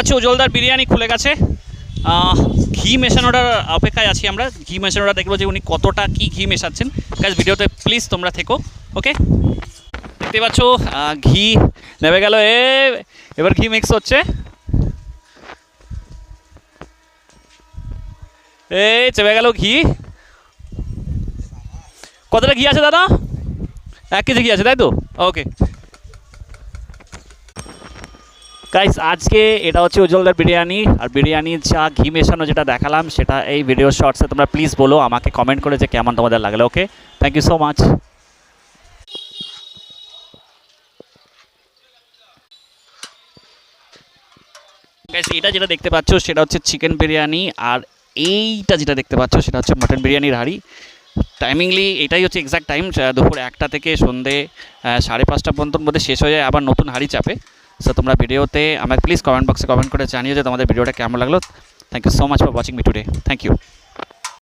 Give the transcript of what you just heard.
আচ্ছা, উজ্জ্বলদার বিরিয়ানি খুলে গেছে। ঘি মেশানোটার অপেক্ষায় আছি আমরা। ঘি মেশানোটা দেখবো যে উনি কতটা কি ঘি মেশাচ্ছেন। গাইস ভিডিওতে প্লিজ তোমরা থেকো, ওকে? দেখতে পাচ্ছ ঘি নেমে গেল। এবার ঘি মিক্স হচ্ছে। চেপে গেল ঘি। কতটা ঘি আছে দাদা? 1 কেজি ঘি আছে, তাই তো? ওকে গাইস, আজকে এটা হচ্ছে উজ্জ্বলদার বিরিয়ানি। আর বিরিয়ানির যা ঘি মেশানো যেটা দেখালাম, সেটা এই ভিডিও শর্টসে তোমরা প্লিজ বলো আমাকে, কমেন্ট করে যে কেমন তোমাদের লাগলো। Okay, thank you so much. Guys, এটা যেটা দেখতে পাচ্ছ সেটা হচ্ছে চিকেন বিরিয়ানি, আর এইটা যেটা দেখতে পাচ্ছ সেটা হচ্ছে মাটন বিরিয়ানির হাঁড়ি। টাইমিংলি এটাই হচ্ছে এক্স্যাক্ট টাইম, দুপুর 1টা থেকে সন্ধে 5:30 পর্যন্তর মধ্যে শেষ হয়ে যায়, আবার নতুন হাঁড়ি চাপে। সো তোমরা ভিডিওতে আমাকে প্লিজ কমেন্ট বক্সে কমেন্ট করে জানিও যে তোমাদের ভিডিওটা কেমন লাগলো। Thank you so much for watching me today. Thank you.